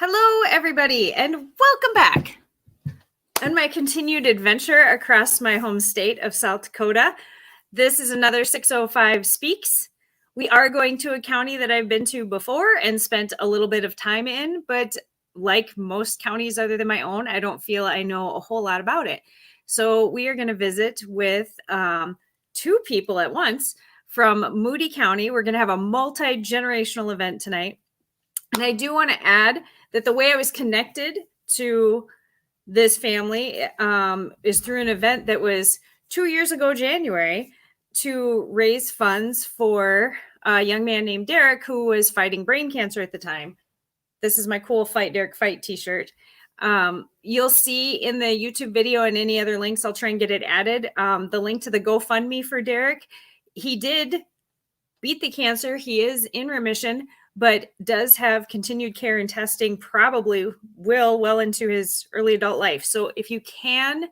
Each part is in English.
Hello, everybody, and welcome back on my continued adventure across my home state of South Dakota. This is another 605 Speaks. We are going to a county that I've been to before and spent a little bit of time in, but like most counties other than my own, I don't feel I know a whole lot about it. So we are going to visit with two people at once from Moody County. We're going to have a multi-generational event tonight. And I do want to add that the way I was connected to this family is through an event that was 2 years ago, January, to raise funds for a young man named Derek who was fighting brain cancer at the time. This is my cool Fight Derek Fight t-shirt. You'll see in the YouTube video and any other links, I'll try and get it added, the link to the GoFundMe for Derek. He did beat the cancer. He is in remission, but does have continued care and testing, probably will well into his early adult life. So if you can,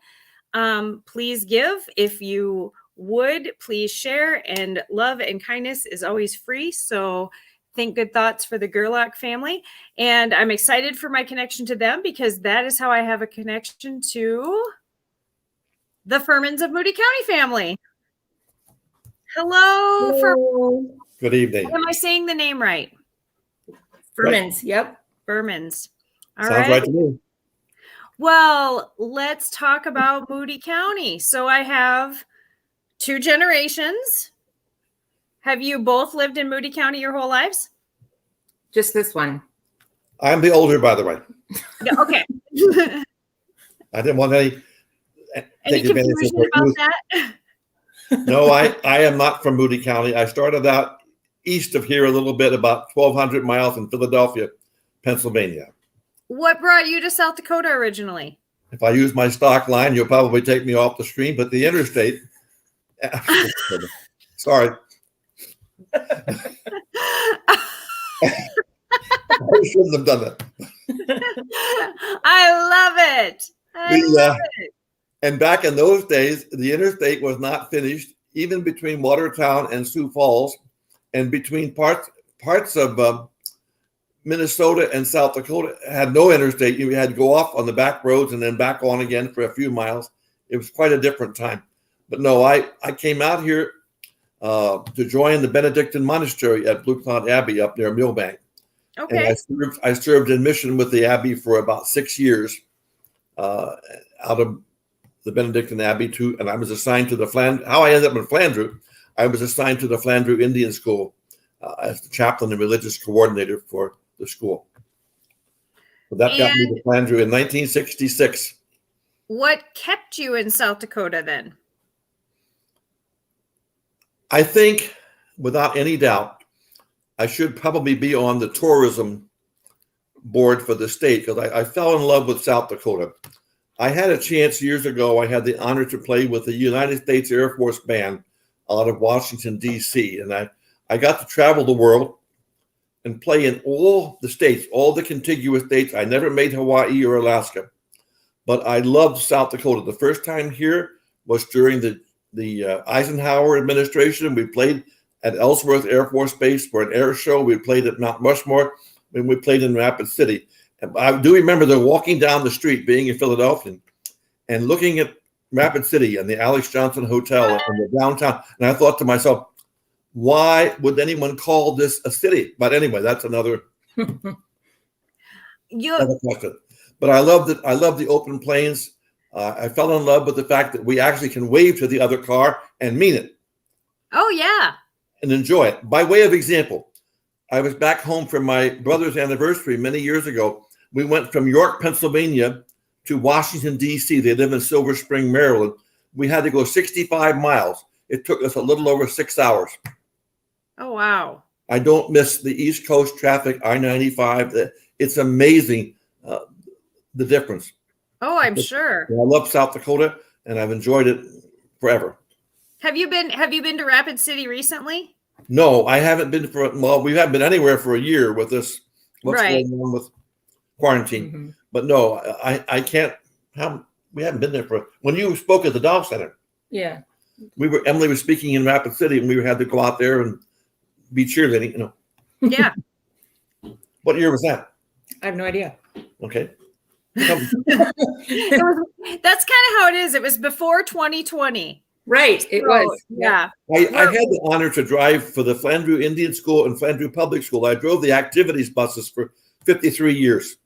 please give. If you would, please share. And love and kindness is always free. So think good thoughts for the Gerlach family. And I'm excited for my connection to them because that is how I have a connection to the Furmans of Moody County family. Hello. Good evening. Am I saying the name right? Furmans, yep. Furmans. All Sounds right to me. Well, let's talk about Moody County. So I have two generations. Have you both lived in Moody County your whole lives? Just this one. I'm the older, by the way. Yeah, okay. I didn't want any confusion about that? No, I am not from Moody County. I started out east of here a little bit, about 1,200 miles in Philadelphia, Pennsylvania. What brought you to South Dakota originally? If I use my stock line, you'll probably take me off the stream, but the interstate. Sorry. I shouldn't have done that. I love it. I love it. And back in those days, the interstate was not finished, even between Watertown and Sioux Falls, and between parts of Minnesota and South Dakota had no interstate. You had to go off on the back roads and then back on again for a few miles. It was quite a different time. But no, I came out here to join the Benedictine monastery at Blue Cloud Abbey up near Millbank. Okay. And I served in mission with the Abbey for about 6 years out of the Benedictine Abbey too, and I was assigned to the how I ended up in Flandreau. I was assigned to the Flandreau Indian School as the chaplain and religious coordinator for the school. So that got me to Flandreau in 1966. What kept you in South Dakota then? I think, without any doubt, I should probably be on the tourism board for the state because I fell in love with South Dakota. I had a chance years ago. I had the honor to play with the United States Air Force Band out of Washington, D.C. And I got to travel the world and play in all the states, all the contiguous states. I never made Hawaii or Alaska, but I loved South Dakota. The first time here was during the Eisenhower administration. We played at Ellsworth Air Force Base for an air show. We played at Mount Rushmore, and we played in Rapid City. I do remember them walking down the street, being in Philadelphia, and looking at Rapid City and the Alex Johnson Hotel and the downtown. And I thought to myself, why would anyone call this a city? But anyway, that's another question. But I love that. I love the open plains. I fell in love with the fact that we actually can wave to the other car and mean it. Oh, yeah. And enjoy it. By way of example, I was back home for my brother's anniversary many years ago. We went from York, Pennsylvania to Washington, D.C. They live in Silver Spring, Maryland. We had to go 65 miles. It took us a little over 6 hours. Oh, wow. I don't miss the East Coast traffic, I-95. It's amazing, the difference. Oh, I'm sure. I love South Dakota, and I've enjoyed it forever. Have you been to Rapid City recently? No, I haven't been we haven't been anywhere for a year with this. What's right. going on with quarantine? Mm-hmm. But no, I can't. We haven't been there when you spoke at the Doll Center. Yeah. Emily was speaking in Rapid City, and we had to go out there and be cheerleading. Yeah. What year was that? I have no idea. Okay. Come- That's kind of how it is. It was before 2020. Right. It So, was. yeah. I had the honor to drive for the Flandreau Indian School and Flandreau Public School. I drove the activities buses for 53 years.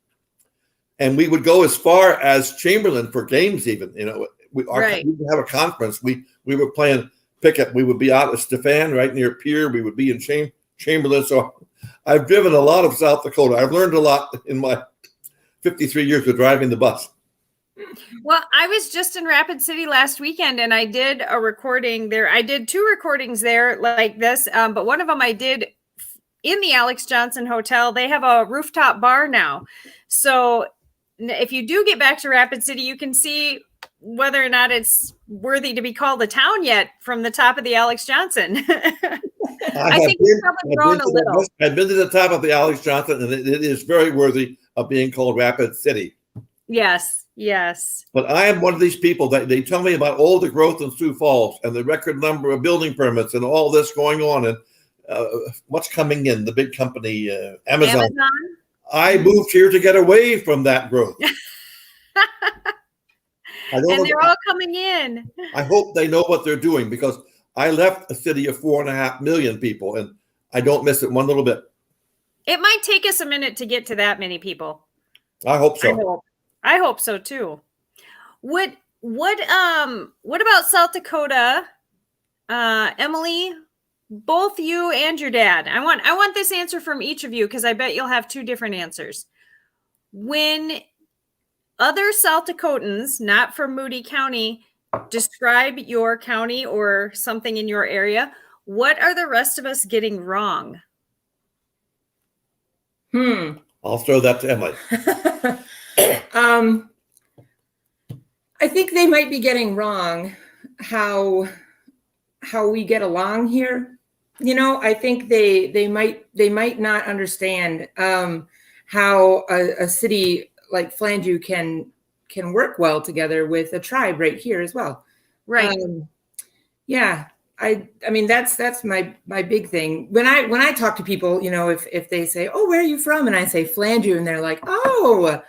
And we would go as far as Chamberlain for games even. You know, we would have a conference. We were playing pickup. We would be out at Stefan, right near Pier. We would be in Chamberlain. So I've driven a lot of South Dakota. I've learned a lot in my 53 years of driving the bus. Well, I was just in Rapid City last weekend and I did a recording there. I did 2 recordings there like this, but one of them I did in the Alex Johnson Hotel. They have a rooftop bar now. So if you do get back to Rapid City, you can see whether or not it's worthy to be called a town yet from the top of the Alex Johnson. I think it's probably grown a little. I've been to the top of the Alex Johnson, and it is very worthy of being called Rapid City. Yes, yes. But I am one of these people that they tell me about all the growth in Sioux Falls and the record number of building permits and all this going on and what's coming in, the big company, Amazon. I moved here to get away from that growth. And they're all coming in. I hope they know what they're doing because I left a city of 4.5 million people and I don't miss it one little bit. It might take us a minute to get to that many people. I hope so. I hope so too. What about South Dakota? Emily, both you and your dad. I want this answer from each of you because I bet you'll have 2 different answers. When other South Dakotans, not from Moody County, describe your county or something in your area, what are the rest of us getting wrong? I'll throw that to Emily. I think they might be getting wrong how we get along here. You know, I think they might not understand how a city like Flandreau can work well together with a tribe right here as well. Right. Yeah. I mean, that's my big thing. When I talk to people, you know, if they say, "Oh, where are you from?" and I say Flandreau, and they're like, "Oh,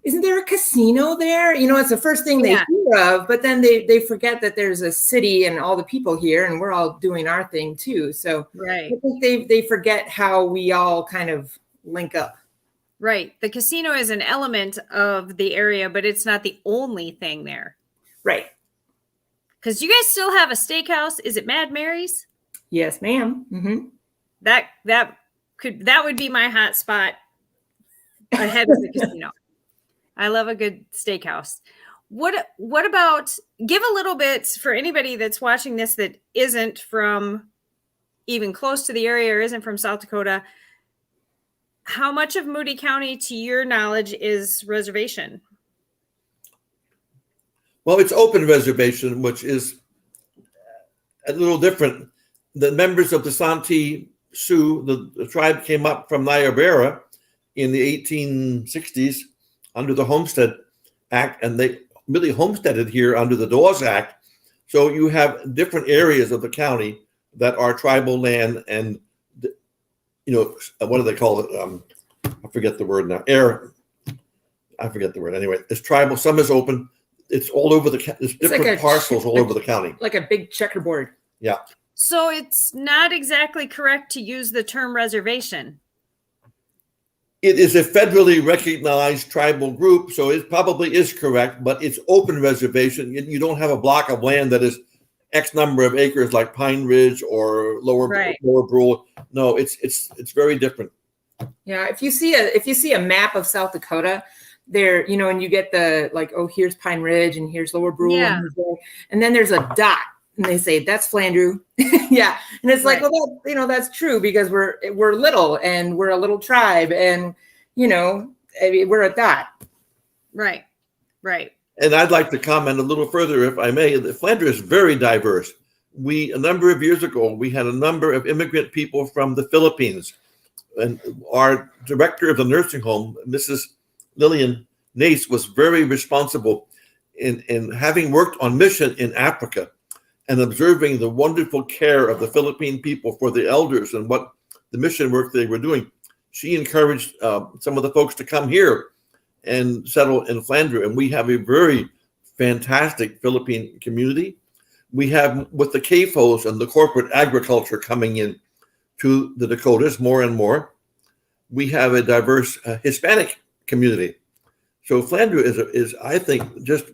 isn't there a casino there?" You know, it's the first thing they hear of, but then they forget that there's a city and all the people here, and we're all doing our thing too. So right. I think they forget how we all kind of link up. Right. The casino is an element of the area, but it's not the only thing there. Right. Because you guys still have a steakhouse. Is it Mad Mary's? Yes, ma'am. Mm-hmm. That would be my hot spot ahead of the casino. I love a good steakhouse. What about, give a little bit for anybody that's watching this that isn't from even close to the area or isn't from South Dakota. How much of Moody County, to your knowledge, is reservation? Well, it's open reservation, which is a little different. The members of the Santee Sioux, the tribe came up from Niobrara in the 1860s under the Homestead Act, and they really homesteaded here under the Dawes Act. So you have different areas of the county that are tribal land and, you know, what do they call it? I forget the word now. I forget the word. Anyway, it's tribal. Some is open. It's all over there's different like parcels all over the county. Like a big checkerboard. Yeah. So it's not exactly correct to use the term reservation. It is a federally recognized tribal group, so it probably is correct, but it's open reservation. You don't have a block of land that is X number of acres like Pine Ridge or Lower Brule. No, it's very different. Yeah, if you see a map of South Dakota, there, you know, and you get the like, oh, here's Pine Ridge and here's Lower Brule, and then there's a dot, and they say that's Flandreau. Yeah, and it's like, well, that's true because we're little and we're a little tribe, and we're a dot. Right. And I'd like to comment a little further, if I may. Flandreau is very diverse. A number of years ago, we had a number of immigrant people from the Philippines, and our director of the nursing home, Mrs. Lillian Nace, was very responsible in having worked on mission in Africa and observing the wonderful care of the Philippine people for the elders and what the mission work they were doing. she encouraged some of the folks to come here and settle in Flandreau. And we have a very fantastic Philippine community. We have, with the CAFOs and the corporate agriculture coming in to the Dakotas more and more, we have a diverse Hispanic community. So Flandreau is, I think, just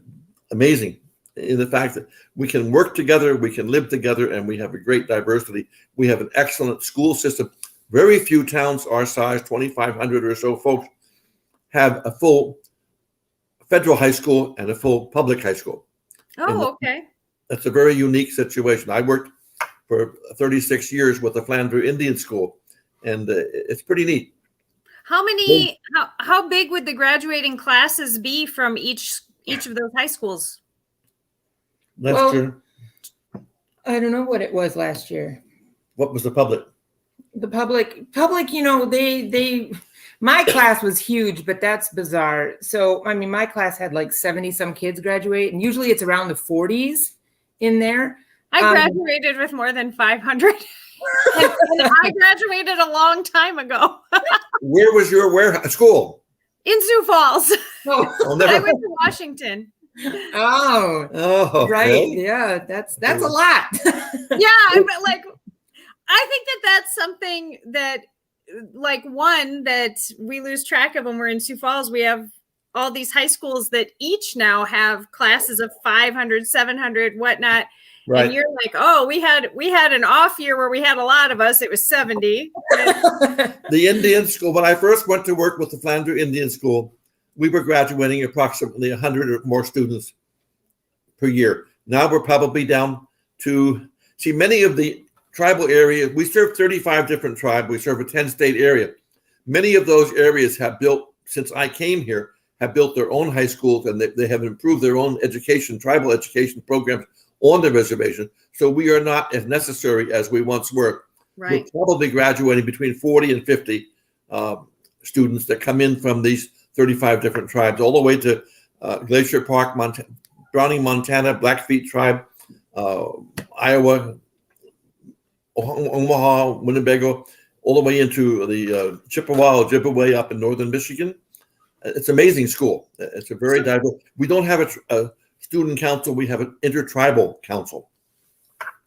amazing in the fact that we can work together, we can live together, and we have a great diversity. We have an excellent school system. Very few towns our size, 2,500 or so folks, have a full federal high school and a full public high school. Oh, okay. That's a very unique situation. I worked for 36 years with the Flandreau Indian School, and it's pretty neat. How big would the graduating classes be from each of those high schools? That's true. I don't know what it was last year. What was the public? The public, you know, my class was huge, but that's bizarre. So, I mean, my class had like 70 some kids graduate, and usually it's around the 40s in there. I graduated with more than 500. and I graduated a long time ago. Where was your school? In Sioux Falls. Oh, I went to Washington. Oh, right. Really? Yeah, that's a lot. Yeah, but like, I think that's something that, like, one, that we lose track of when we're in Sioux Falls. We have all these high schools that each now have classes of 500, 700, whatnot. Right. And you're like, oh, we had an off year where we had a lot of us. It was 70. The Indian school, when I first went to work with the Flandreau Indian School, we were graduating approximately 100 or more students per year. Now we're probably down to, many of the tribal areas, we serve 35 different tribes. We serve a 10-state area. Many of those areas have built, since I came here, have built their own high schools, and they have improved their own education, tribal education programs on the reservation. So we are not as necessary as we once were. Right. We're probably graduating between 40 and 50 students that come in from these 35 different tribes, all the way to Glacier Park, Browning, Montana, Blackfeet tribe, Iowa, Omaha, Winnebago, all the way into the Chippewa, Ojibwe up in northern Michigan. It's an amazing school. It's a very diverse. We don't have a student council. We have an intertribal council.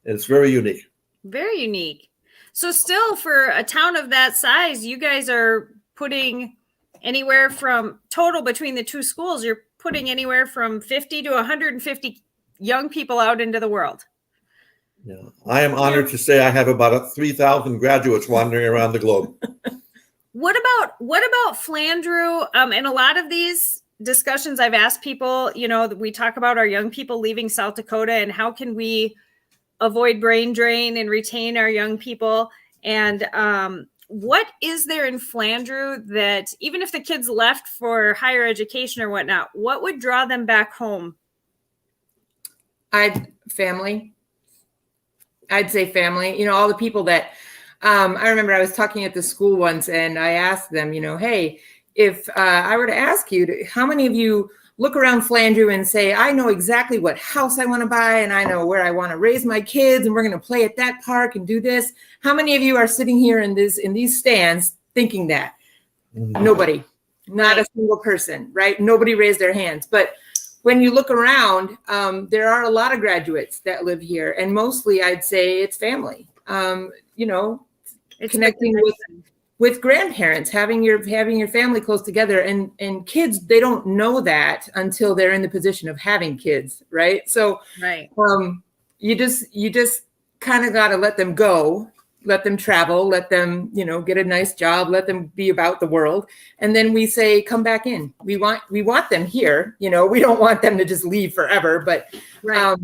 And it's very unique. Very unique. So still, for a town of that size, you guys are putting anywhere from total between the two schools, you're putting anywhere from 50 to 150 young people out into the world. Yeah, I am honored to say I have about 3,000 graduates wandering around the globe. What about Flandreau? In a lot of these discussions, I've asked people, you know, we talk about our young people leaving South Dakota and how can we avoid brain drain and retain our young people. And what is there in Flandreau that, even if the kids left for higher education or whatnot, what would draw them back home? Family. I'd say family. You know, all the people that I remember I was talking at the school once, and I asked them, you know, hey, if I were to ask you, how many of you look around Flandreau and say, I know exactly what house I want to buy, and I know where I want to raise my kids, and we're going to play at that park and do this? How many of you are sitting here in these stands thinking that? Nobody, not a single person, right? Nobody raised their hands. But when you look around, there are a lot of graduates that live here, and mostly I'd say it's family. You know, it's connecting with grandparents, having your family close together, and kids, they don't know that until they're in the position of having kids, right? So, right. You just kind of got to let them go, let them travel, let them, you know, get a nice job, let them be about the world. And then we say, come back in. We want them here. You know, we don't want them to just leave forever, but, right.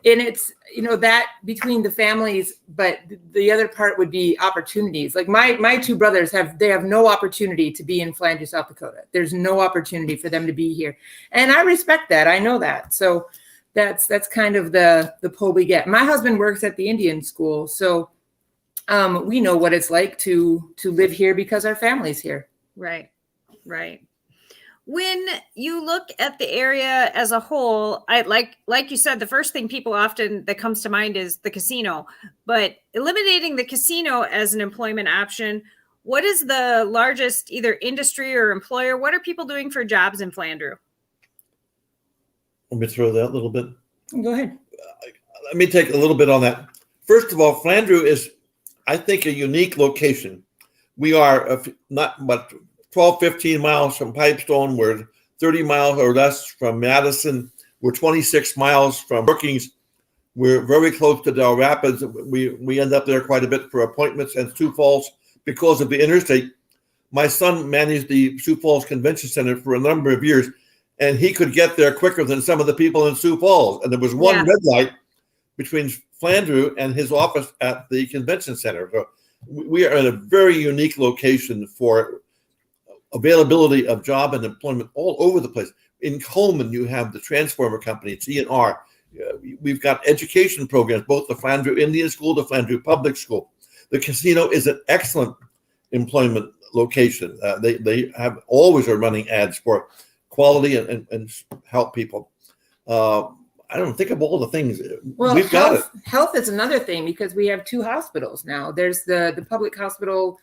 And it's, you know, that between the families, but the other part would be opportunities. Like my two brothers have no opportunity to be in Flandreau, South Dakota. There's no opportunity for them to be here. And I respect that. I know that. So that's kind of the pull we get. My husband works at the Indian school. So we know what it's like to live here because our family's here. Right. Right. When you look at the area as a whole, I like you said, the first thing people often that comes to mind is the casino, but eliminating the casino as an employment option, What is the largest either industry or employer? What are people doing for jobs in Flandreau? Let me throw that a little bit. Go ahead. Let me take a little bit on that. First of all, Flandreau is, I think, a unique location. We are not but 12, 15 miles from Pipestone. We're 30 miles or less from Madison. We're 26 miles from Brookings. We're very close to Del Rapids. We end up there quite a bit for appointments, and Sioux Falls because of the interstate. My son managed the Sioux Falls Convention Center for a number of years, and he could get there quicker than some of the people in Sioux Falls. And there was one red light between Flandreau and his office at the convention center. So we are in a very unique location for availability of job and employment all over the place. In Coleman, you have the Transformer Company, T&R. We've got education programs, both the Flandreau Indian School, the Flandreau Public School. The casino is an excellent employment location. They have always are running ads for quality and help people. I don't think of all the things. Well, we've got it. Health is another thing because we have 2 hospitals now. There's the public hospital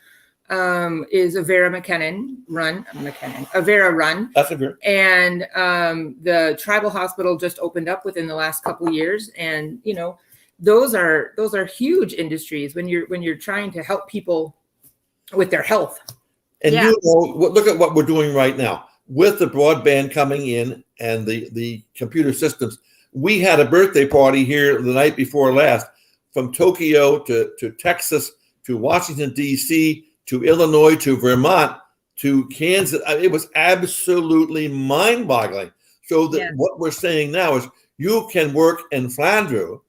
is Avera run. That's a good. And the tribal hospital just opened up within the last couple of years. And, you know, those are huge industries when you're trying to help people with their health. And you know, look at what we're doing right now with the broadband coming in and the computer systems. We had a birthday party here the night before last, from Tokyo to Texas to Washington, D.C., to Illinois, to Vermont, to Kansas. It was absolutely mind-boggling. So what we're saying now is you can work in Flandreau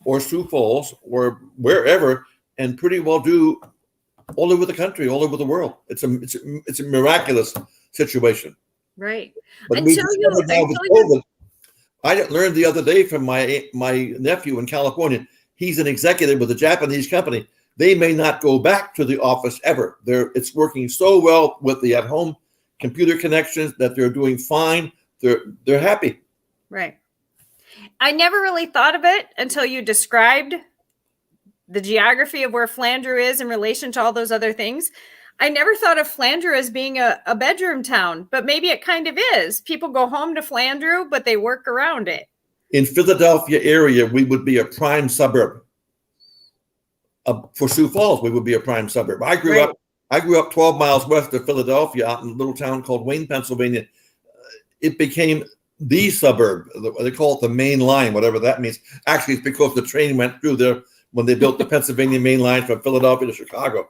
or Sioux Falls or wherever and pretty well do all over the country, all over the world. It's a miraculous situation. Right. But I learned the other day from my nephew in California. He's an executive with a Japanese company. They may not go back to the office ever. It's working so well with the at-home computer connections that they're doing fine. They're happy. Right. I never really thought of it until you described the geography of where Flandreau is in relation to all those other things. I never thought of Flandreau as being a bedroom town, but maybe it kind of is. People go home to Flandreau, but they work around it. In Philadelphia area, we would be a prime suburb. For Sioux Falls, we would be a prime suburb. I grew up 12 miles west of Philadelphia, out in a little town called Wayne, Pennsylvania. It became the suburb. They call it the main line, whatever that means. Actually, it's because the train went through there when they built the Pennsylvania main line from Philadelphia to Chicago.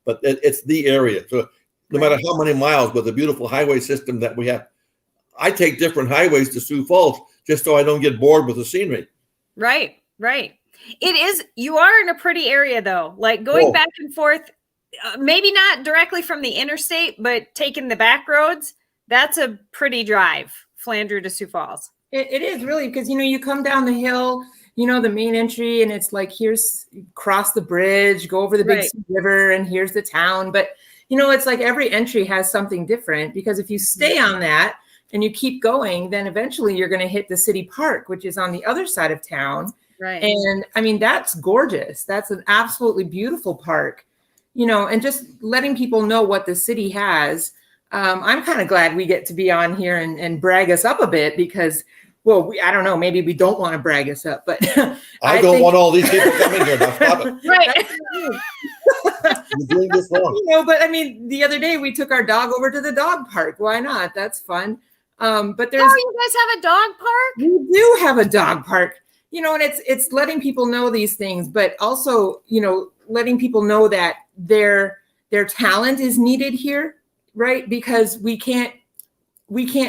But it's the area. So no matter how many miles with the beautiful highway system that we have, I take different highways to Sioux Falls just so I don't get bored with the scenery. Right. It is. You are in a pretty area, though. Like going back and forth, maybe not directly from the interstate, but taking the back roads. That's a pretty drive, Flandreau to Sioux Falls. It is really because, you know, you come down the hill, you know, the main entry, and it's like, here's cross the bridge, go over the big river, and here's the town. But, you know, it's like every entry has something different, because if you stay on that and you keep going, then eventually you're going to hit the city park, which is on the other side of town. Right. And I mean, that's gorgeous. That's an absolutely beautiful park, you know, and just letting people know what the city has. I'm kind of glad we get to be on here and brag us up a bit because, well, I don't know, maybe we don't want to brag us up, but I don't want all these people coming here. Now stop it. Right. You're doing this wrong. You know, but I mean, the other day we took our dog over to the dog park. Why not? That's fun. But there's. Oh, you guys have a dog park? We do have a dog park. You know, and it's letting people know these things, but also, you know, letting people know that their talent is needed here, right? Because we can't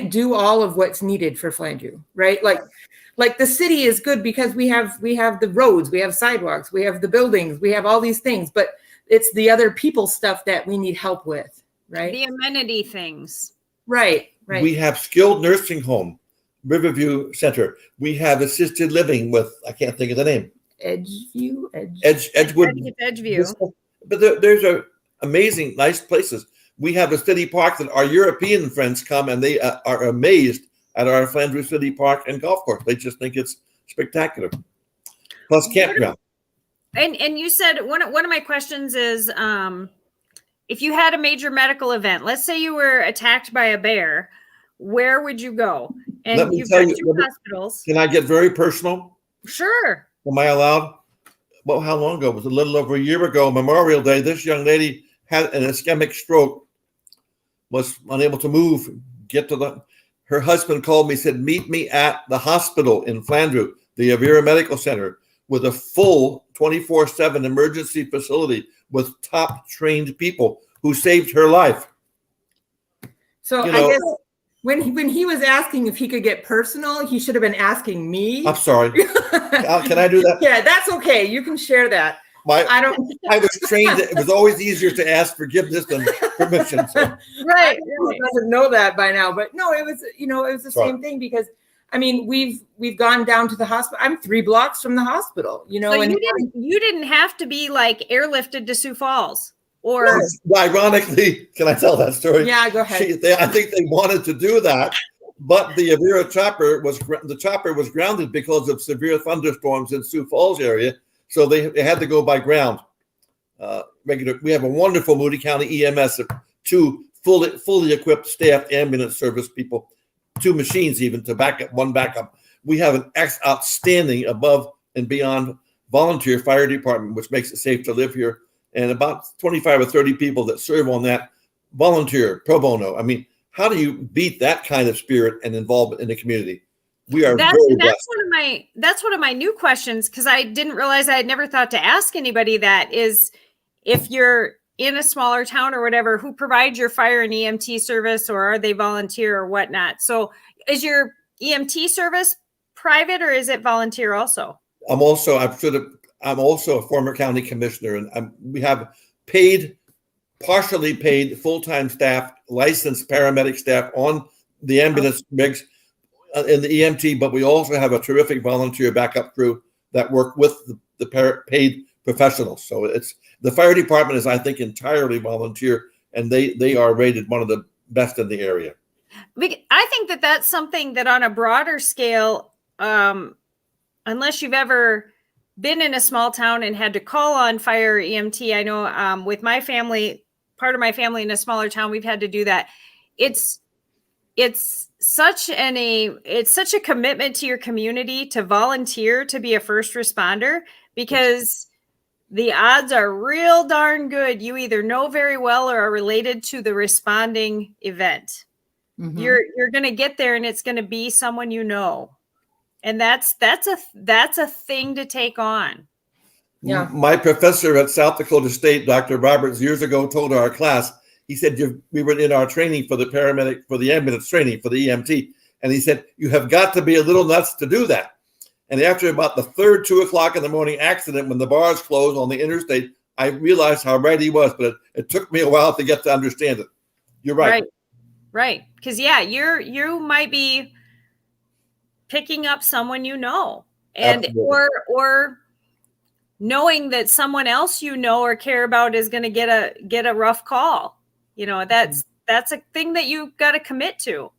do all of what's needed for Flandreau, right? Like the city is good because we have the roads, we have sidewalks, we have the buildings, we have all these things, but it's the other people stuff that we need help with, right? The amenity things. Right. We have skilled nursing home. Riverview Center. We have assisted living with, I can't think of the name. Edgeview. Edgewood. Edgeview. But there's amazing, nice places. We have a city park that our European friends come and they are amazed at our Flandreau City Park and golf course. They just think it's spectacular. Plus campground. And you said one of my questions is if you had a major medical event, let's say you were attacked by a bear, where would you go? Let And me you've tell got you, two hospitals. can I get very personal? Sure. Am I allowed? Well, how long ago? It was a little over a year ago, Memorial Day. This young lady had an ischemic stroke, was unable to move, her husband called me, said, meet me at the hospital in Flandreau, the Avera Medical Center, with a full 24/7 emergency facility with top trained people who saved her life. So I guess when he was asking if he could get personal, he should have been asking me. I'm sorry. Can I do that? Yeah, that's okay. You can share that. I was trained. It was always easier to ask forgiveness than permission. So. Right. Who doesn't know that by now? But no, it was the same thing, because I mean, we've gone down to the hospital. I'm 3 blocks from the hospital, So you didn't have to be like airlifted to Sioux Falls, or ironically, can I tell that story? Yeah, go ahead. I think they wanted to do that, but the Avera chopper was grounded because of severe thunderstorms in Sioux Falls area, so they had to go by ground. We have a wonderful Moody County EMS, 2 fully equipped staffed ambulance service people, 2 machines even to back up, 1 backup. We have an outstanding above and beyond volunteer fire department, which makes it safe to live here. And about 25 or 30 people that serve on that volunteer pro bono. I mean, how do you beat that kind of spirit and involvement in the community? We are that's one of my new questions, because I didn't realize, I had never thought to ask anybody that, is if you're in a smaller town or whatever, who provides your fire and EMT service, or are they volunteer or whatnot? So is your EMT service private, or is it volunteer also? I'm also a former county commissioner, and we have partially paid full-time staff, licensed paramedic staff on the ambulance rigs in the EMT, but we also have a terrific volunteer backup crew that work with the paid professionals. So the fire department is, I think, entirely volunteer, and they are rated one of the best in the area. I think that's something that on a broader scale, unless you've ever been in a small town and had to call on fire EMT, I know with my family, part of my family in a smaller town, we've had to do that. It's such a commitment to your community to volunteer to be a first responder, because the odds are real darn good you either know very well or are related to the responding event. Mm-hmm. You're going to get there, and it's going to be someone you know. And that's a thing to take on. Yeah. My professor at South Dakota State, Dr. Roberts, years ago told our class, he said, we were in our training for the ambulance training for the EMT. And he said, you have got to be a little nuts to do that. And after about the 3rd 2:00 in the morning accident, when the bars closed on the interstate, I realized how right he was, but it took me a while to get to understand it. You're right. Right. Because you might be picking up someone you know, and or knowing that someone else you know or care about is going to get a rough call. That's a thing that you got to commit to.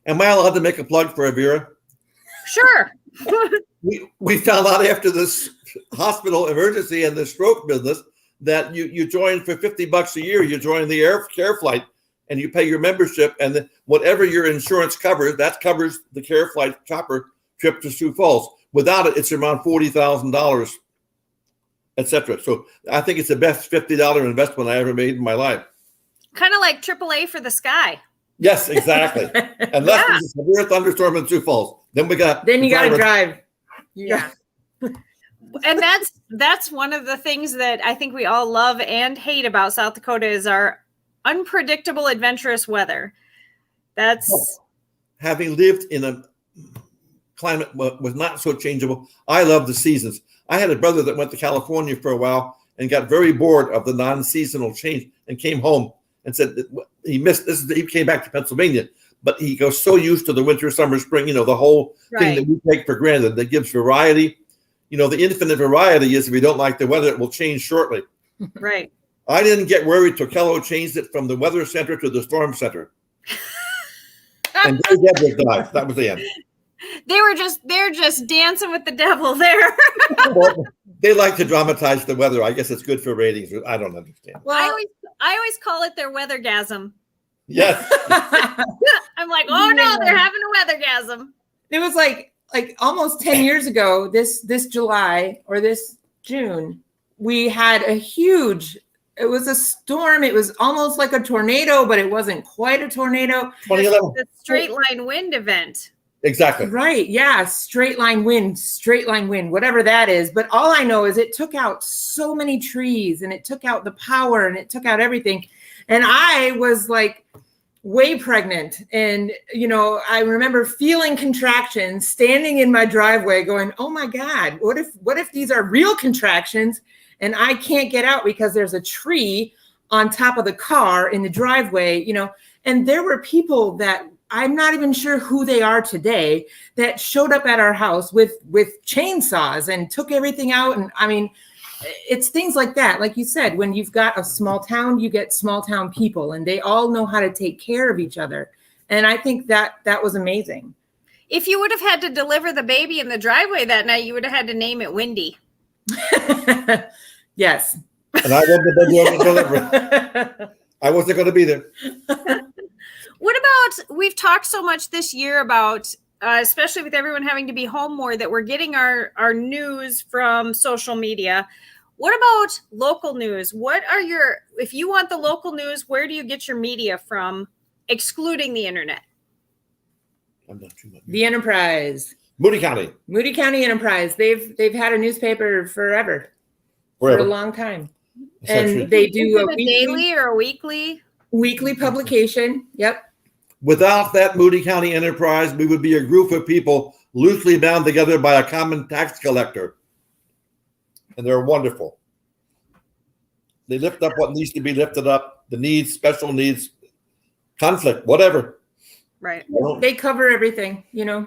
Am I allowed to make a plug for Avera? Sure. we found out after this hospital emergency and the stroke business that you join for $50 a year. You join the care flight, and you pay your membership, and whatever your insurance covers, that covers the care flight chopper trip to Sioux Falls. Without it, it's around $40,000, etc. So I think it's the best $50 investment I ever made in my life. Kind of like AAA for the sky. Yes, exactly. Unless there's a severe thunderstorm in Sioux Falls, then you got to drive. Yeah. And that's one of the things that I think we all love and hate about South Dakota is our unpredictable, adventurous weather. That's having lived in a climate was not so changeable. I love the seasons. I had a brother that went to California for a while and got very bored of the non-seasonal change and came home and said he missed this. He came back to Pennsylvania, but he goes so used to the winter, summer, spring, the whole thing that we take for granted that gives variety. The infinite variety is if you don't like the weather, it will change shortly. Right. I didn't get worried till Kello changed it from the weather center to the storm center. And Deborah died. That was the end. They're just dancing with the devil there. Well, they like to dramatize the weather. I guess it's good for ratings. I don't understand. Well, I always call it their weathergasm. Yes. I'm like, oh no, they're having a weathergasm. It was like almost 10 years ago, this July or this June, we had a huge, it was a storm. It was almost like a tornado, but it wasn't quite a tornado. 2011. The straight line wind event. Exactly. Right. Yeah. Straight line wind, whatever that is. But all I know is it took out so many trees and it took out the power and it took out everything. And I was like way pregnant. And, you know, I remember feeling contractions, standing in my driveway going, oh my God, what if these are real contractions and I can't get out because there's a tree on top of the car in the driveway, you know? And there were people that I'm not even sure who they are today that showed up at our house with chainsaws and took everything out. And I mean, it's things like that. Like you said, when you've got a small town, you get small town people and they all know how to take care of each other. And I think that was amazing. If you would have had to deliver the baby in the driveway that night, you would have had to name it Windy. Yes. And I wasn't delivering. I wasn't going to be there. What about, we've talked so much this year about, especially with everyone having to be home more, that we're getting our news from social media. What about local news? If you want the local news, where do you get your media from, excluding the internet? I'm not too much. The Enterprise. Moody County. Moody County Enterprise. They've had a newspaper forever. For a long time. And they do a daily or a weekly publication. Yep. Without that Moody County Enterprise, we would be a group of people loosely bound together by a common tax collector. And they're wonderful. They lift up what needs to be lifted up, the needs, special needs, conflict, whatever. Right. They cover everything, you know.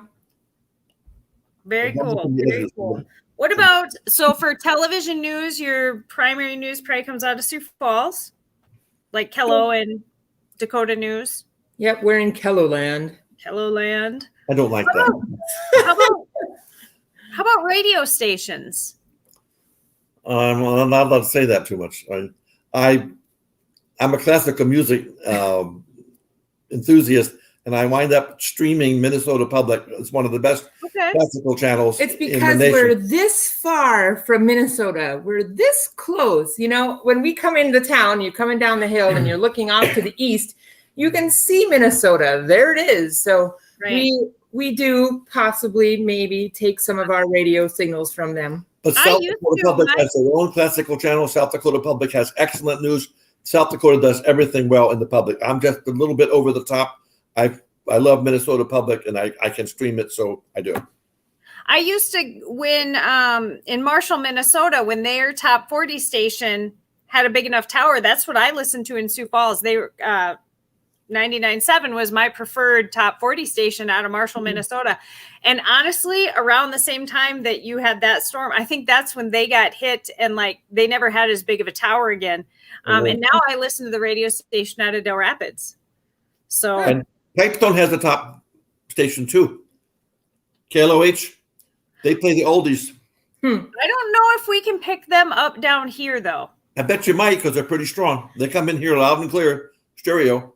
Very cool. Very cool. What about, so for television news, your primary news probably comes out of Sioux Falls, like Kello and Dakota News? Yep, we're in Kelloland. Kelloland. I don't like that. How about radio stations? I'm not allowed to say that too much. I'm a classical music enthusiast, and I wind up streaming Minnesota Public. It's one of the best classical channels. It's because we're this far from Minnesota. We're this close. You know, when we come into town, you're coming down the hill and you're looking off to the east, you can see Minnesota. There it is. So we do possibly maybe take some of our radio signals from them. But South Dakota Public has their own classical channel. South Dakota Public has excellent news. South Dakota does everything well in the public. I'm just a little bit over the top. I love Minnesota Public, and I can stream it, so I do. I used to, when in Marshall, Minnesota, when their top 40 station had a big enough tower, that's what I listened to in Sioux Falls. They were 99.7 was my preferred top 40 station out of Marshall, Minnesota. And honestly, around the same time that you had that storm, I think that's when they got hit and like they never had as big of a tower again. And now I listen to the radio station out of Del Rapids. So. And Pipestone has a top station too. KLOH, they play the oldies. I don't know if we can pick them up down here, though. I bet you might, because they're pretty strong. They come in here loud and clear, stereo.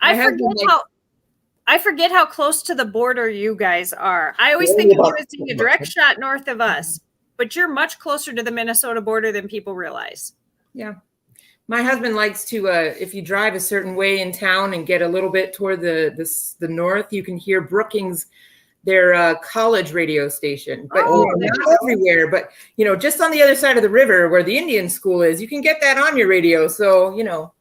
I forget how close to the border you guys are. I always think of you as being a direct shot north of us, but you're much closer to the Minnesota border than people realize. Yeah. My husband likes to, if you drive a certain way in town and get a little bit toward the north, you can hear Brookings, their college radio station. But not everywhere, but, you know, just on the other side of the river where the Indian school is, you can get that on your radio. So, you know,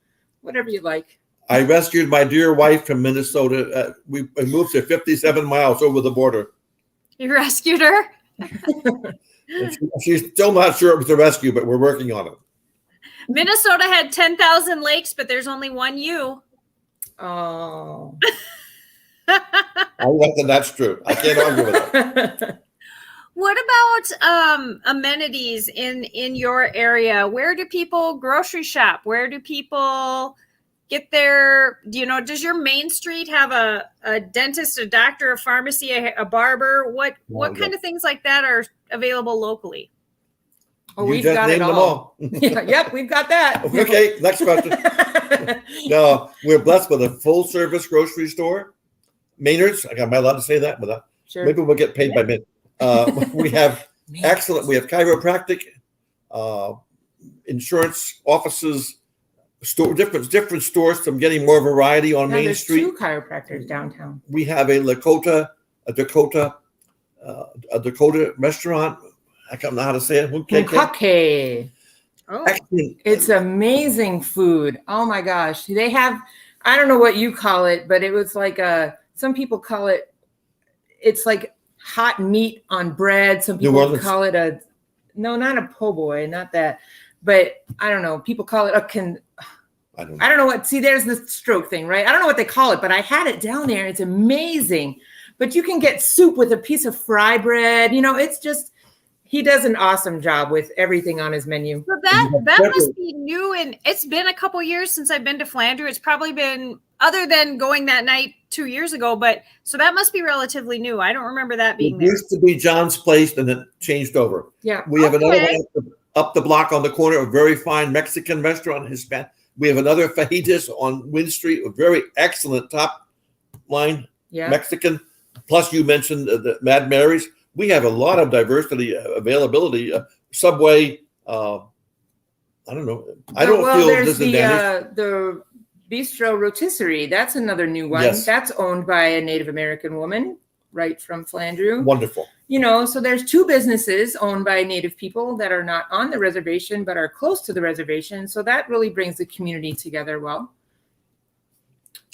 whatever you like. I rescued my dear wife from Minnesota. We moved to 57 miles over the border. You rescued her? She's still not sure it was a rescue, but we're working on it. Minnesota had 10,000 lakes, but there's only one you. Oh. I reckon that's true. I can't argue with that. What about amenities in your area? Where do people grocery shop? Where do people get their, does your main street have a dentist, a doctor, a pharmacy, a barber? What kind of things like that are available locally? Oh, You we've just got it named them all. Yeah, yep, we've got that. Okay, next question. No, we're blessed with a full-service grocery store. Maynard's. Am I allowed to say that? Without, Sure. maybe we'll get paid by Maynard. We have excellent. We have chiropractic, insurance offices, different stores. So I'm getting more variety on Now, Main there's Street. 2 chiropractors downtown. We have a Dakota restaurant. I don't know how to say it. Bukkake. Oh, Excellent. It's amazing food. Oh my gosh. They have, I don't know what you call it, but it was like some people call it, it's like hot meat on bread. Some people call it no, not a po' boy, not that. But I don't know. People call it I don't know what, see, there's the stroke thing, right? I don't know what they call it, but I had it down there. It's amazing. But you can get soup with a piece of fry bread. It's just, he does an awesome job with everything on his menu. so that must be new, and it's been a couple years since I've been to Flandreau. It's probably been, other than going that night 2 years ago, but so that must be relatively new. I don't remember that being there. It used to be John's Place, and it changed over. Yeah. We have another one up the block on the corner, a very fine Mexican restaurant, Hispanic. We have another fajitas on Wynn Street, a very excellent top line Mexican. Plus, you mentioned the Mad Mary's. We have a lot of diversity, availability. Subway, I don't know. I don't feel disadvantaged. The Bistro Rotisserie. That's another new one. Yes. That's owned by a Native American woman, right from Flandreau. Wonderful. So there's 2 businesses owned by Native people that are not on the reservation, but are close to the reservation. So that really brings the community together well.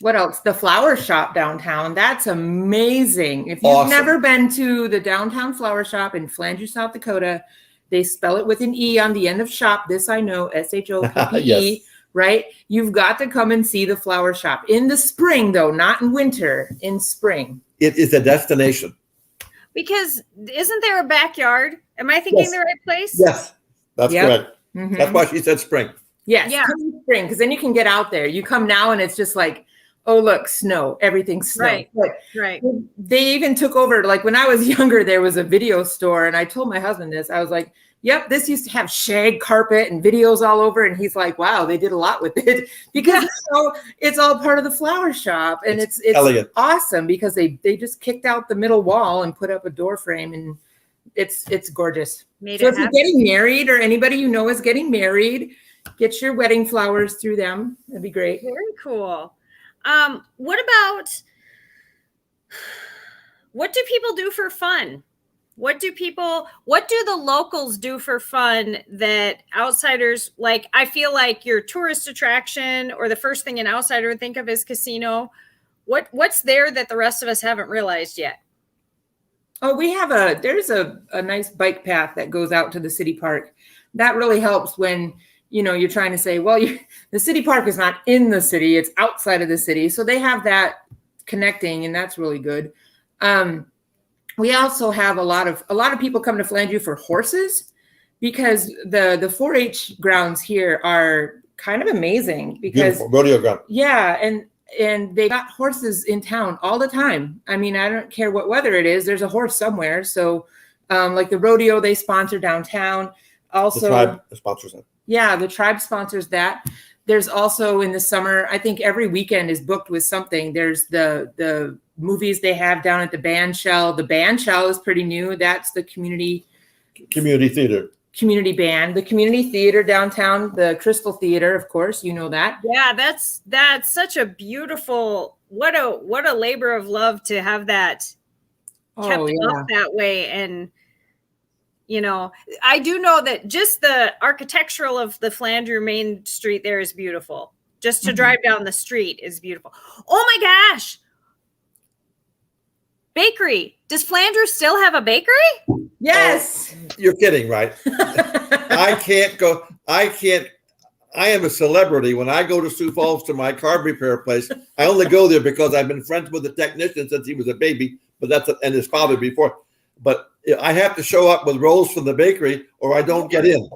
What else? The flower shop downtown. That's amazing. If you've never been to the downtown flower shop in Flandreau, South Dakota, they spell it with an E on the end of shop. This I know, SHOPPE, yes. Right? You've got to come and see the flower shop in the spring, though, not in winter, in spring. It is a destination. Because isn't there a backyard? Am I thinking the right place? Yes, that's correct. Mm-hmm. That's why she said spring. Yes, come in spring, because then you can get out there. You come now and it's just like, oh, look, snow, everything's snow. Right, but right. They even took over, like when I was younger, there was a video store, and I told my husband this. I was like, yep, this used to have shag carpet and videos all over. And he's like, wow, they did a lot with it, because it's all part of the flower shop. And it's awesome, because they just kicked out the middle wall and put up a door frame, and it's gorgeous. So if you're getting married, or anybody you know is getting married, get your wedding flowers through them. That'd be great. Very cool. What do people do for fun? What do the locals do for fun that outsiders like? I feel like your tourist attraction, or the first thing an outsider would think of is casino. What's there that the rest of us haven't realized yet? Oh, there's a nice bike path that goes out to the city park. That really helps when, you're trying to say, well, the city park is not in the city, it's outside of the city. So they have that connecting, and that's really good. We also have a lot of people come to Flandreau for horses, because the 4-H grounds here are kind of amazing, because beautiful rodeo ground. Yeah, and they got horses in town all the time. I mean, I don't care what weather it is, there's a horse somewhere. So like the rodeo they sponsor downtown. Also, the tribe sponsors that. Yeah, the tribe sponsors that. There's also in the summer, I think every weekend is booked with something. There's the movies they have down at the band shell. The band shell is pretty new. That's the community theater. Community band, the community theater downtown, the Crystal Theater, of course, you know that. Yeah, that's such a beautiful, what a labor of love to have that kept up that way. And I do know that just the architectural of the Flandreau Main Street there is beautiful. Just to drive down the street is beautiful. Oh my gosh. Bakery. Does Flandreau still have a bakery? Yes. You're kidding, right? I can't go. I am a celebrity. When I go to Sioux Falls to my car repair place, I only go there because I've been friends with the technician since he was a baby, and his father before. But I have to show up with rolls from the bakery or I don't get in.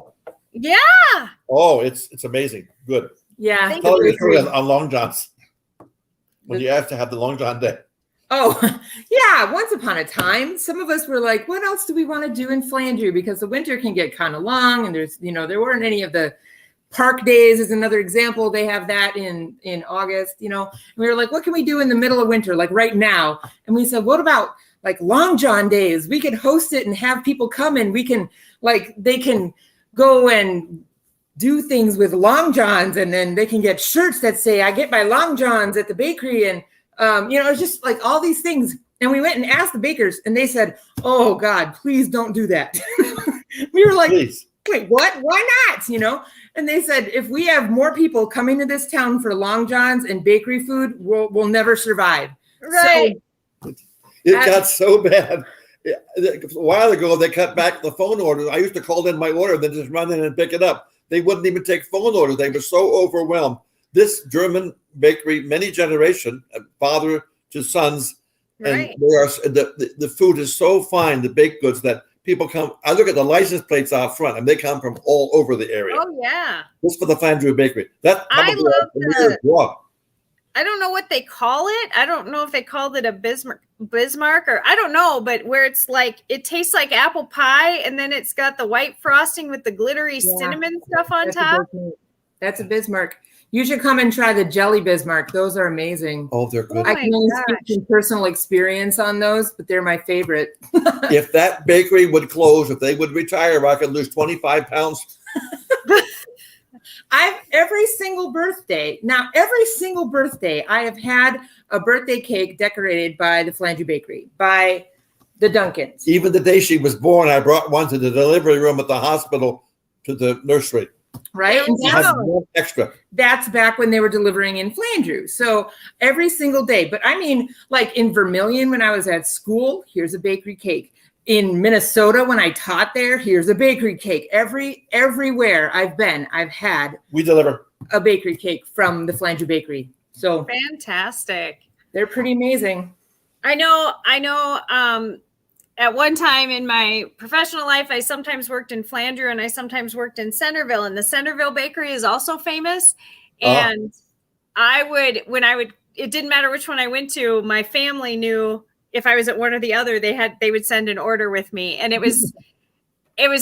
Yeah. Oh, it's amazing. Good. Yeah. Tell me the story on Long John's when you have to have the Long John Day. Oh, yeah. Once upon a time, some of us were like, what else do we want to do in Flandreau? Because the winter can get kind of long, and there's, there weren't any of the park days is another example. They have that in August, and we were like, what can we do in the middle of winter, like right now? And we said, what about like Long John days? We could host it and have people come, and we can they can go and do things with Long Johns, and then they can get shirts that say, I get my Long Johns at the bakery. And, it's just like all these things. And we went and asked the bakers, and they said, oh God, please don't do that. We were like, Please. Wait, what? Why not? And they said, if we have more people coming to this town for Long Johns and bakery food, we'll never survive. Right. So, It got so bad. A while ago, they cut back the phone orders. I used to call in my order, then just run in and pick it up. They wouldn't even take phone orders. They were so overwhelmed. This German bakery, many generation, father to sons, Right. and they are the food is so fine, the baked goods, that people come. I look at the license plates out front, and they come from all over the area. Oh yeah. Just for the Flandreau bakery. That's I probably love a weird draw. I don't know what they call it. I don't know if they called it a Bismarck, or I don't know, but where it's like, it tastes like apple pie, and then it's got the white frosting with the glittery cinnamon stuff on top. That's a Bismarck. You should come and try the jelly Bismarck. Those are amazing. Oh, they're good. I can only speak from personal experience on those, but they're my favorite. If that bakery would close, if they would retire, I could lose 25 pounds. Every single birthday, I have had a birthday cake decorated by the Flandreau Bakery, by the Duncans. Even the day she was born, I brought one to the delivery room at the hospital to the nursery. Right? And Extra. that's back when they were delivering in Flandreau. So every single day. But I mean, like in Vermilion, when I was at school, here's a bakery cake. In Minnesota, when I taught there, here's a bakery cake. Everywhere I've been, I've had We deliver a bakery cake from the Flandreau Bakery. So Fantastic. they're pretty amazing. I know. At one time in my professional life, I sometimes worked in Flandreau and I sometimes worked in Centerville, and the Centerville Bakery is also famous. And it didn't matter which one I went to, my family knew if I was at one or the other, they would send an order with me. And it was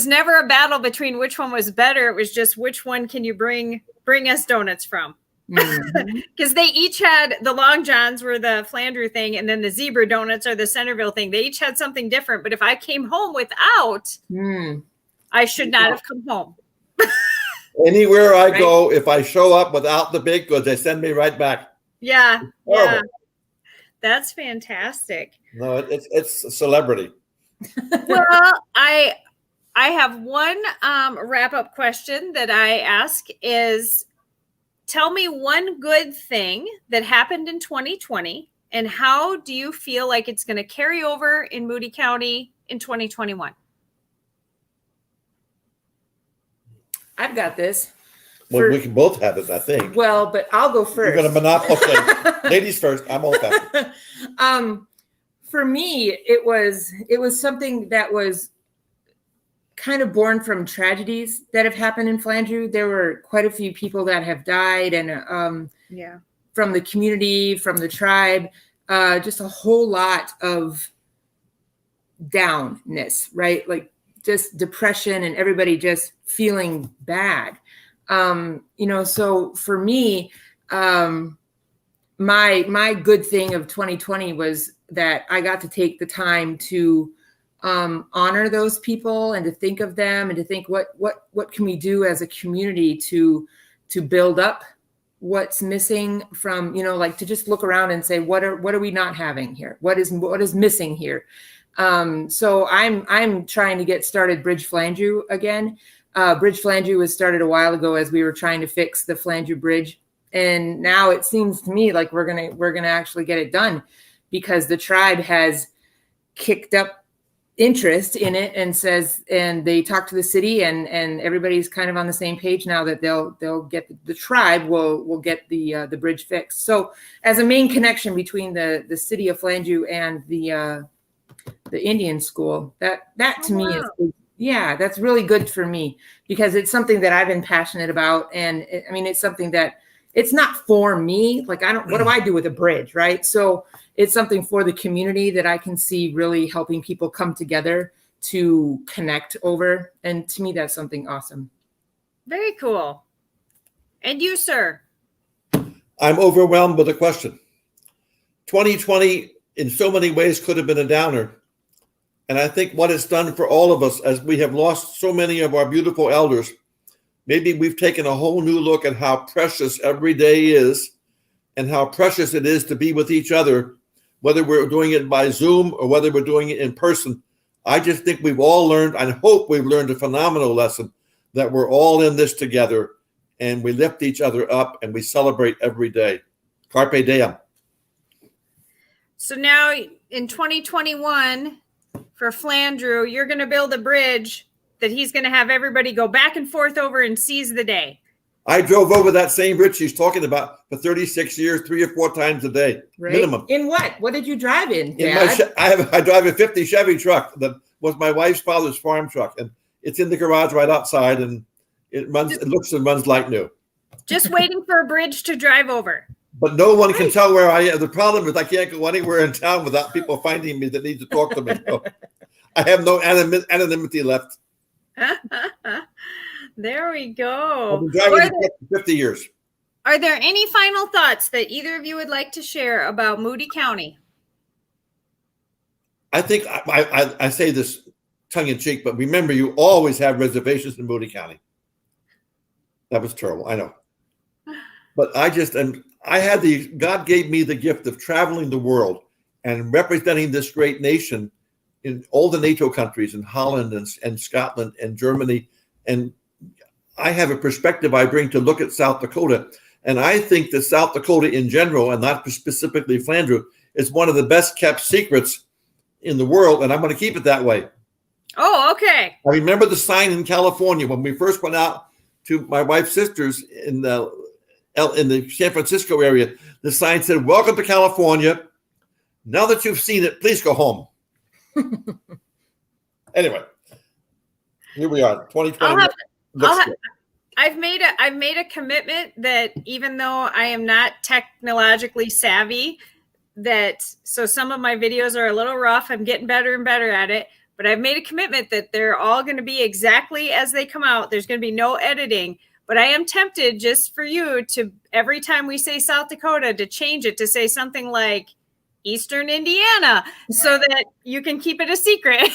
never a battle between which one was better. It was just, which one can you bring us donuts from? Because they each had, the Long Johns were the Flandreau thing, and then the zebra donuts are the Centerville thing. They each had something different. But if I came home without, I should not have come home. anywhere I go. If I show up without the baked goods, they send me right back. Yeah. Horrible. Yeah. That's fantastic. No, it's a celebrity. Well, I have one wrap-up question that I ask is, tell me one good thing that happened in 2020, and how do you feel like it's going to carry over in Moody County in 2021? I've got this. Well, we can both have it, I think. Well, but I'll go first. You're going to monopolize. Okay. Ladies first. I'm old fashioned. For me, it was something that was kind of born from tragedies that have happened in Flandreau. There were quite a few people that have died, and from the community, from the tribe, just a whole lot of downness, right? Like just depression and everybody just feeling bad. So for me, my good thing of 2020 was that I got to take the time to honor those people and to think of them and to think what can we do as a community to build up what's missing from, like to just look around and say, what are we not having here? What is missing here? So I'm trying to get started Bridge Flandreau again. Bridge Flandreau was started a while ago as we were trying to fix the Flandreau Bridge. And now it seems to me like we're gonna actually get it done, because the tribe has kicked up interest in it and they talked to the city, and everybody's kind of on the same page now that they'll get the tribe will get the bridge fixed. So as a main connection between the city of Flandreau and the Indian school, that to me is, that's really good for me, because it's something that I've been passionate about. And it's something that it's not for me. Like, what do I do with a bridge, right? So it's something for the community that I can see really helping people come together to connect over. And to me, that's something awesome. Very cool. And you, sir? I'm overwhelmed with the question. 2020 in so many ways could have been a downer. And I think what it's done for all of us, as we have lost so many of our beautiful elders, maybe we've taken a whole new look at how precious every day is and how precious it is to be with each other, whether we're doing it by Zoom or whether we're doing it in person. I just think we've all learned, and hope we've learned a phenomenal lesson, that we're all in this together and we lift each other up and we celebrate every day. Carpe diem. So now in 2021, for Flandreau, you're going to build a bridge that he's going to have everybody go back and forth over and seize the day. I drove over that same bridge she's talking about for 36 years, 3 or 4 times a day, right? Minimum. In what? What did you drive in, Dad? I drive a 50 Chevy truck that was my wife's father's farm truck, and it's in the garage right outside, and it looks and runs like new. Just waiting for a bridge to drive over. But no one can tell where I am. The problem is I can't go anywhere in town without people finding me that need to talk to me. So I have no anonymity left. There we go. I've been driving for 50 years. Are there any final thoughts that either of you would like to share about Moody County? I think I say this tongue in cheek, but remember, you always have reservations in Moody County. That was terrible, I know. But God gave me the gift of traveling the world and representing this great nation in all the NATO countries, in Holland and Scotland and Germany. And I have a perspective I bring to look at South Dakota. And I think that South Dakota in general, and not specifically Flandreau, is one of the best kept secrets in the world. And I'm going to keep it that way. Oh, okay. I remember the sign in California when we first went out to my wife's sisters in the San Francisco area. The sign said, "Welcome to California. Now that you've seen it, please go home." Anyway, here we are, 2020. I've made a commitment that even though I am not technologically savvy, so some of my videos are a little rough. I'm getting better and better at it, but I've made a commitment that they're all going to be exactly as they come out. There's going to be no editing, but I am tempted, just for you, to every time we say South Dakota, to change it to say something like Eastern Indiana, so that you can keep it a secret.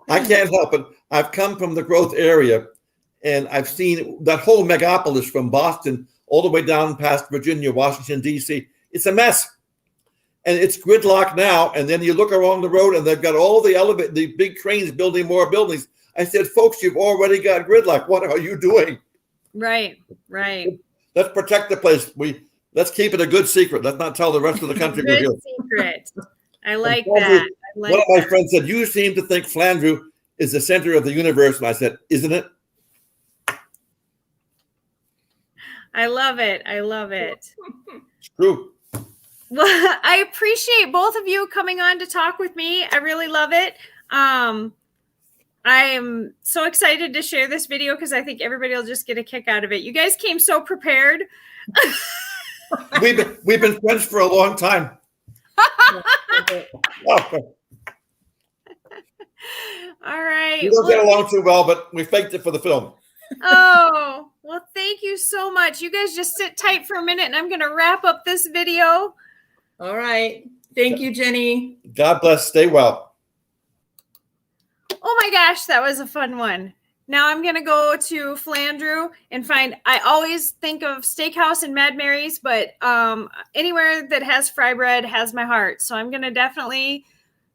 I can't help it. I've come from the growth area, and I've seen that whole megapolis from Boston all the way down past Virginia, Washington, D.C. It's a mess. And it's gridlock now. And then you look along the road, and they've got all the big cranes building more buildings. I said, folks, you've already got gridlock. What are you doing? Right. Let's protect the place. Let's keep it a good secret. Let's not tell the rest of the country we're here. Secret. I like that. One of my friends said, "You seem to think Flandreau is the center of the universe." And I said, "Isn't it?" I love it. It's true. Well, I appreciate both of you coming on to talk with me. I really love it. I am so excited to share this video because I think everybody will just get a kick out of it. You guys came so prepared. We've been friends for a long time. All right. We don't get along too well, but we faked it for the film. Oh, well, thank you so much. You guys just sit tight for a minute, and I'm going to wrap up this video. All right. Thank you, Jenny. God bless. Stay well. Oh my gosh, that was a fun one. Now I'm going to go to Flandreau and I always think of Steakhouse and Mad Mary's, but anywhere that has fry bread has my heart. So I'm going to definitely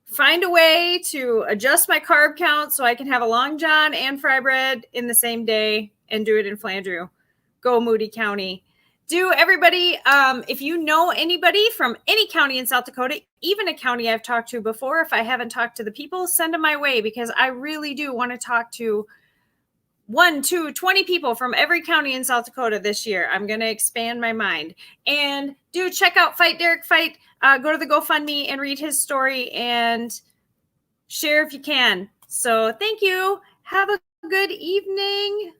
find a way to adjust my carb count so I can have a Long John and fry bread in the same day and do it in Flandreau. Go Moody County. Do everybody, if you know anybody from any county in South Dakota, even a county I've talked to before, if I haven't talked to the people, send them my way, because I really do want to talk to 20 people from every county in South Dakota this year. I'm going to expand my mind. And do check out Fight Derek Fight. Go to the GoFundMe and read his story and share if you can. So thank you. Have a good evening.